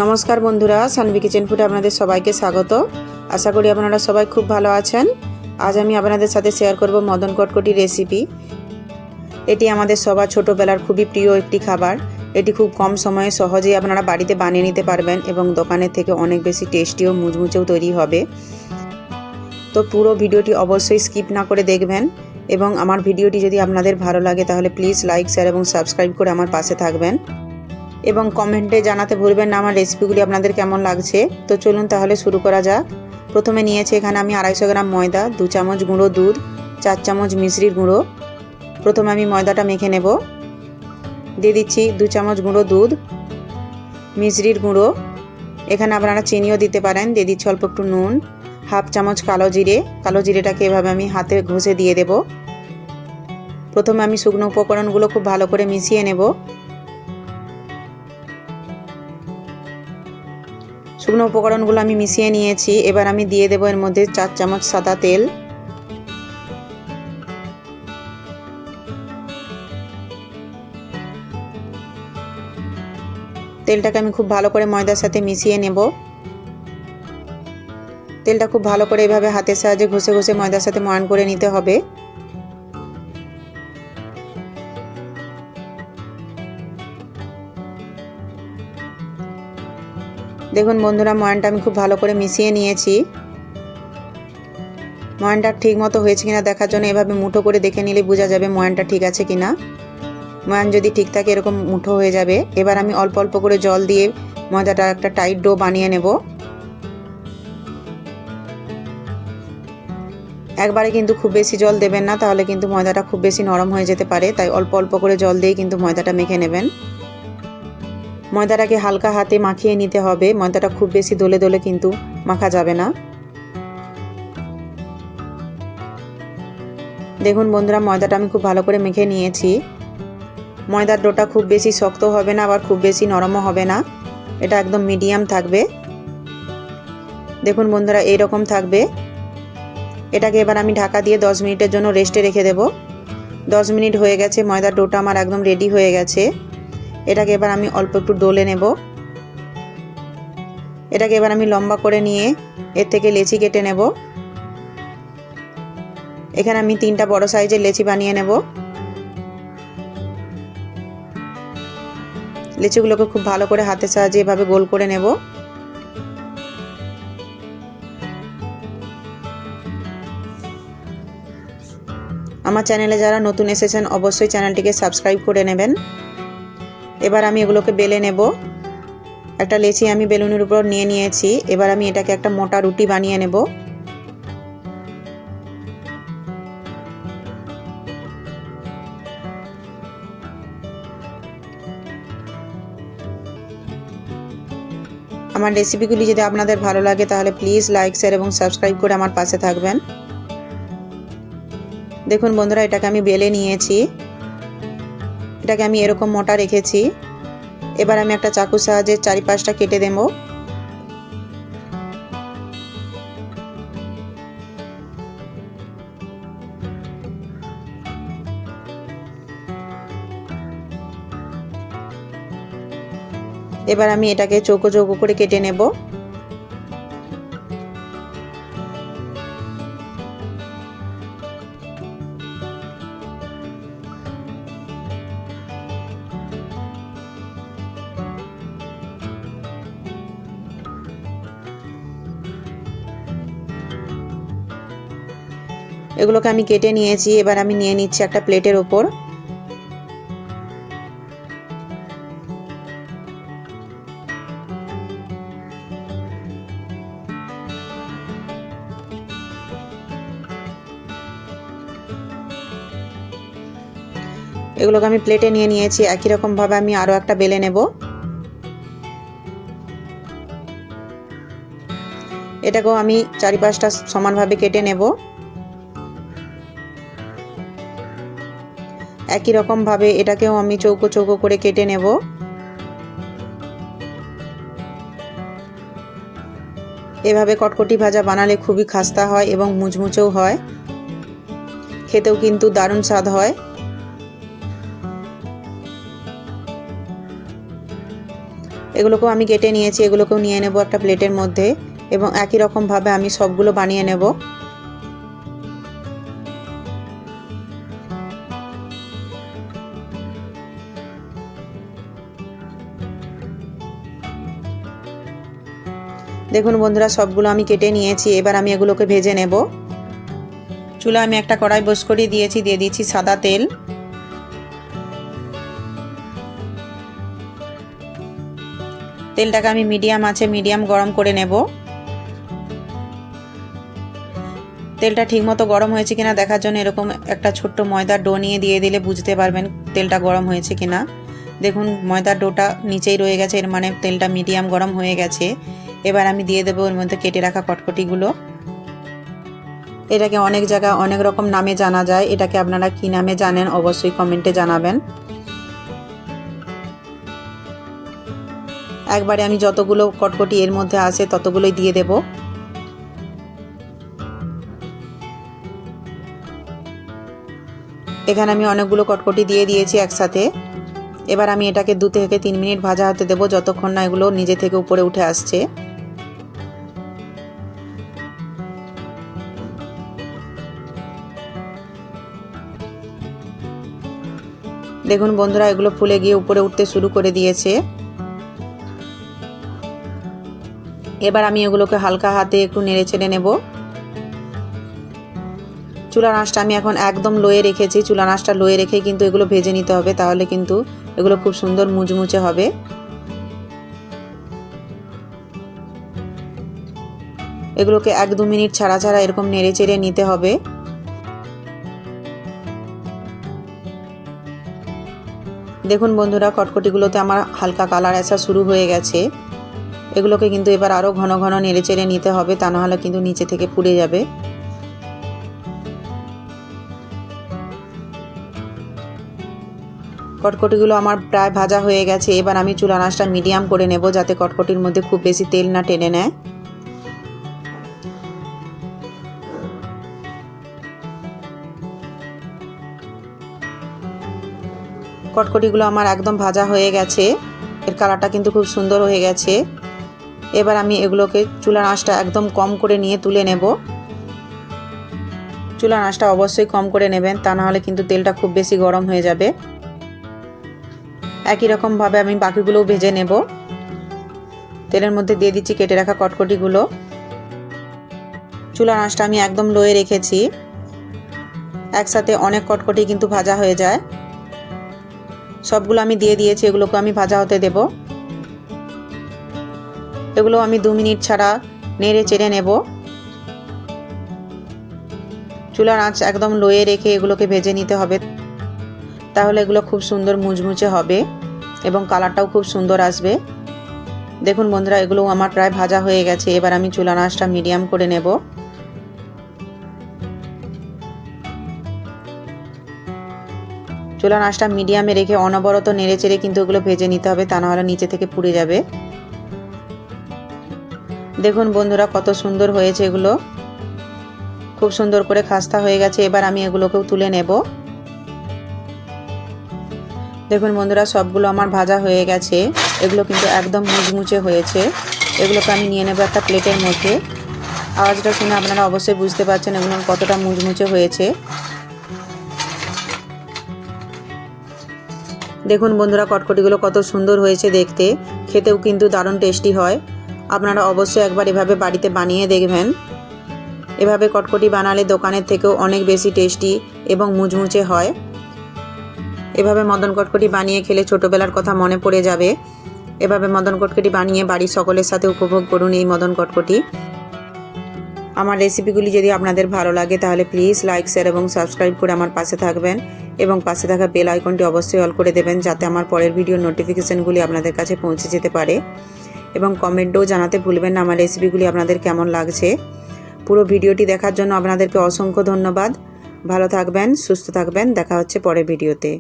নমস্কার বন্ধুরা, সানভি কিচেন ফুডে আপনাদের সবাইকে স্বাগত। আশা করি আপনারা সবাই খুব ভালো আছেন। আজ আমি আপনাদের সাথে শেয়ার করব মদন কটকটি রেসিপি। এটি আমাদের সবার ছোটোবেলার খুবই প্রিয় একটি খাবার। এটি খুব কম সময়ে সহজেই আপনারা বাড়িতে বানিয়ে নিতে পারবেন এবং দোকানের থেকে অনেক বেশি টেস্টি ও মুচমুচেও তৈরি হবে। তো পুরো ভিডিওটি অবশ্যই স্কিপ না করে দেখবেন এবং আমার ভিডিওটি যদি আপনাদের ভালো লাগে তাহলে প্লিজ লাইক, শেয়ার এবং সাবস্ক্রাইব করে আমার পাশে থাকবেন এবং কমেন্টে জানাতে ভুলবেন না আমার রেসিপিগুলি আপনাদের কেমন লাগছে। তো চলুন তাহলে শুরু করা যাক। প্রথমে নিয়েছি এখানে আমি 250 গ্রাম ময়দা, 2 চামচ গুঁড়ো দুধ, 4 চামচ মিশ্রির গুঁড়ো। প্রথমে আমি ময়দাটা মেখে নেব। দিয়ে দিচ্ছি 2 চামচ গুঁড়ো দুধ, মিশ্রির গুঁড়ো, এখানে আপনারা চিনিও দিতে পারেন। দিয়ে দিচ্ছি অল্প একটু নুন, হাফ চামচ কালো জিরে। কালো জিরেটাকে এভাবে আমি হাতে ঘষে দিয়ে দেব। প্রথমে আমি শুকনো উপকরণগুলো খুব ভালো করে মিশিয়ে নেব। শুকনো উপকরণগুলো আমি মিশিয়ে নিয়েছি। এবার আমি দিয়ে দেবো এর মধ্যে 4 চামচ সাদা তেল। তেলটাকে আমি খুব ভালো করে ময়দার সাথে মিশিয়ে নেব। তেলটা খুব ভালো করে এভাবে হাতের সাহায্যে ঘষে ঘষে ময়দার সাথে ময়ান করে নিতে হবে। দেখুন বন্ধুরা, ময়ানটা আমি খুব ভালো করে মিশিয়ে নিয়েছি। ময়ানটা ঠিক মতো হয়েছে কিনা দেখার জন্য এভাবে মুঠো করে দেখে নিলে বোঝা যাবে ময়ানটা ঠিক আছে কিনা। ময়ান যদি ঠিক থাকে এরকম মুঠো হয়ে যাবে। এবার আমি অল্প অল্প করে জল দিয়ে ময়দাটা একটা টাইট ডো বানিয়ে নেব। একবারে কিন্তু খুব বেশি জল দেবেন না, তাহলে কিন্তু ময়দাটা খুব বেশি নরম হয়ে যেতে পারে। তাই অল্প অল্প করে জল দিয়ে কিন্তু ময়দাটা মেখে নেবেন। ময়দাটাকে হালকা হাতে মাখিয়ে নিতে হবে। ময়দাটা খুব বেশি দলে দলে কিন্তু মাখা যাবে না। দেখুন বন্ধুরা, ময়দাটা আমি খুব ভালো করে মেখে নিয়েছি। ময়দার ডোটা খুব বেশি শক্ত হবে না, আবার খুব বেশি নরমও হবে না। এটা একদম মিডিয়াম থাকবে। দেখুন বন্ধুরা, এইরকম থাকবে। এটাকে এবার আমি ঢাকা দিয়ে 10 মিনিটের জন্য রেস্টে রেখে দেব। 10 মিনিট হয়ে গেছে, ময়দার ডোটা আমার একদম রেডি হয়ে গেছে। এটাকে এবার আমি অল্প একটু ডলে নেব। এটাকে এবার আমি লম্বা করে নিয়ে এর থেকে লেচি কেটে নেব। এখানে আমি 3টা বড় সাইজের লেচি বানিয়ে নেব। লেচিগুলোকে খুব ভালো করে হাতের সাহায্যে এভাবে গোল করে নেব। আমার চ্যানেলে যারা নতুন এসেছেন অবশ্যই চ্যানেলটিকে সাবস্ক্রাইব করে নেবেন। এবার আমি এগুলোকে বেলে নেব। একটা লেচি আমি বেলুনের উপর নিয়ে নিয়েছি। এবার আমি এটাকে একটা মোটা রুটি বানিয়ে নেব। আমার রেসিপিগুলি যদি আপনাদের ভালো লাগে তাহলে প্লিজ লাইক, শেয়ার এবং সাবস্ক্রাইব করে আমার পাশে থাকবেন। দেখুন বন্ধুরা, এটাকে আমি বেলে নিয়েছি। এটাকে আমি এরকম মোটা রেখেছি। এবার আমি একটা চাকুর সাহায্যে চারিপাশটা কেটে দেব। এবার আমি এটাকে চৌকো চৌকো করে কেটে নেব। এগুলোকে আমি কেটে নিয়েছি। এবার আমি নিয়ে নিচ্ছি একটা প্লেটের ওপর। এগুলোকে আমি প্লেটে নিয়ে নিয়েছি। একই রকমভাবে আমি আরও একটা বেলে নেব। এটাকেও আমি চারিপাশটা সমানভাবে কেটে নেব। একই রকমভাবে এটাকেও আমি চৌকো চৌকো করে কেটে নেব। এভাবে কটকটি ভাজা বানালে খুবই খাস্তা হয় এবং মুচমুচেও হয়। খেতেও কিন্তু দারুণ স্বাদ হয়। এগুলোকেও আমি কেটে নিয়েছি, এগুলোকেও নিয়ে নেব একটা প্লেটের মধ্যে এবং একই রকমভাবে আমি সবগুলো বানিয়ে নেব। দেখুন বন্ধুরা, সবগুলো আমি কেটে নিয়েছি। এবার আমি এগুলোকে ভেজে নেব। চুলা আমি একটা কড়াই বস করিয়ে দিয়েছি, দিয়ে দিচ্ছি সাদা তেল। তেলটাকে আমি মিডিয়াম আছে মিডিয়াম গরম করে নেব। তেলটা ঠিকমতো গরম হয়েছে কিনা দেখার জন্য এরকম একটা ছোট্ট ময়দার ডো নিয়ে দিয়ে দিলে বুঝতে পারবেন তেলটা গরম হয়েছে কিনা। দেখুন ময়দার ডোটা নিচেই রয়ে গেছে, এর মানে তেলটা মিডিয়াম গরম হয়ে গেছে। এবার আমি দিয়ে দেবো ওর মধ্যে কেটে রাখা কটকটিগুলো। এটাকে অনেক জায়গায় অনেক রকম নামে জানা যায়, এটাকে আপনারা কী নামে জানেন অবশ্যই কমেন্টে জানাবেন। একবারে আমি যতগুলো কটকটি এর মধ্যে আসে ততগুলোই দিয়ে দেব। এখানে আমি অনেকগুলো কটকটি দিয়ে দিয়েছি একসাথে। এবার আমি এটাকে 2 থেকে 3 মিনিট ভাজা হতে দেব, যতক্ষণ না এগুলো নিজে থেকে উপরে উঠে আসছে। দেখুন বন্ধুরা, এগুলো ফুলে গিয়ে উপরে উঠতে শুরু করে দিয়েছে। এবার আমি এগুলোকে হালকা হাতে একটু নেড়ে চেড়ে নেব। চুলার আঁচটা আমি এখন একদম লোয়ে রেখেছি। চুলার আঁচটা লোয়ে রেখে কিন্তু এগুলো ভেজে নিতে হবে, তাহলে কিন্তু এগুলো খুব সুন্দর মুচমুচে হবে। এগুলোকে 1-2 মিনিট ছাড়া ছাড়া এরকম নেড়ে চেড়ে নিতে হবে। দেখুন বন্ধুরা, কটকটিগুলোতে আমার হালকা কালার আসা শুরু হয়ে গেছে। এগুলোকে কিন্তু এবার আরও ঘন ঘন নেড়ে চেড়ে নিতে হবে, তা নাহলে কিন্তু নিচে থেকে পুড়ে যাবে। কটকটিগুলো আমার প্রায় ভাজা হয়ে গেছে। এবার আমি চুলার আঁচটা মিডিয়াম করে নেব, যাতে কটকটির মধ্যে খুব বেশি তেল না টেনে নেয়। কটকটিগুলো আমার একদম ভাজা হয়ে গেছে, এর কালারটা কিন্তু খুব সুন্দর হয়ে গেছে। এবার আমি এগুলোকে চুলার আঁচটা একদম কম করে নিয়ে তুলে নেব। চুলার আঁচটা অবশ্যই কম করে নেবেন, তা নাহলে কিন্তু তেলটা খুব বেশি গরম হয়ে যাবে। একই রকমভাবে আমি বাকিগুলোও ভেজে নেব। তেলের মধ্যে দিয়ে দিচ্ছি কেটে রাখা কটকটিগুলো। চুলার আঁচটা আমি একদম লোয়ে রেখেছি, একসাথে অনেক কটকটি কিন্তু ভাজা হয়ে যায়। সবগুলো আমি দিয়ে দিয়েছি, এগুলোকে আমি ভাজা হতে দেব। এগুলো আমি 2 মিনিট ছাড়া নেড়ে চেড়ে নেব। চুলার আঁচ একদম লোয়ে রেখে এগুলোকে ভেজে নিতে হবে, তাহলে এগুলো খুব সুন্দর মুচমুচে হবে এবং কালারটাও খুব সুন্দর আসবে। দেখুন বন্ধুরা, এগুলো আমার প্রায় ভাজা হয়ে গেছে। এবার আমি চুলার আঁচটা মিডিয়াম করে নেব। চুলার আঁচটা মিডিয়ামে রেখে অনবরত নেড়ে চেড়ে কিন্তু এগুলো ভেজে নিতে হবে, তা নাহলে নিচে থেকে পুড়ে যাবে। দেখুন বন্ধুরা, কত সুন্দর হয়েছে, এগুলো খুব সুন্দর করে খাস্তা হয়ে গেছে। এবার আমি এগুলোকেও তুলে নেব। দেখুন বন্ধুরা, সবগুলো আমার ভাজা হয়ে গেছে। এগুলো কিন্তু একদম মুচমুচে হয়েছে। এগুলোকে আমি নিয়ে নেব একটা প্লেটের মধ্যে। আওয়াজটা শুনে আপনারা অবশ্যই বুঝতে পারছেন এগুলো কতটা মুচমুচে হয়েছে। দেখুন বন্ধুরা, কটকটিগুলো কত সুন্দর হয়েছে দেখতে, খেতেও কিন্তু দারুণ টেস্টি হয়। আপনারা অবশ্যই একবার এভাবে বাড়িতে বানিয়ে দেখবেন। এভাবে কটকটি বানালে দোকানের থেকেও অনেক বেশি টেস্টি এবং মুচমুচে হয়। এভাবে মদন কটকটি বানিয়ে খেলে ছোটোবেলার কথা মনে পড়ে যাবে। এভাবে মদন কটকটি বানিয়ে বাড়ির সকলের সাথে উপভোগ করুন এই মদন কটকটি। আমার রেসিপিগুলি যদি আপনাদের ভালো লাগে তাহলে প্লিজ লাইক, শেয়ার এবং সাবস্ক্রাইব করে আমার পাশে থাকবেন এবং পাশে থাকা বেল আইকনটি অবশ্যই অল করে দেবেন, যাতে আমার পরের ভিডিওর নোটিফিকেশানগুলি আপনাদের কাছে পৌঁছে যেতে পারে। এবং কমেন্টেও জানাতে ভুলবেন না আমার রেসিপিগুলি আপনাদের কেমন লাগছে। পুরো ভিডিওটি দেখার জন্য আপনাদেরকে অসংখ্য ধন্যবাদ। ভালো থাকবেন, সুস্থ থাকবেন, দেখা হচ্ছে পরের ভিডিওতে।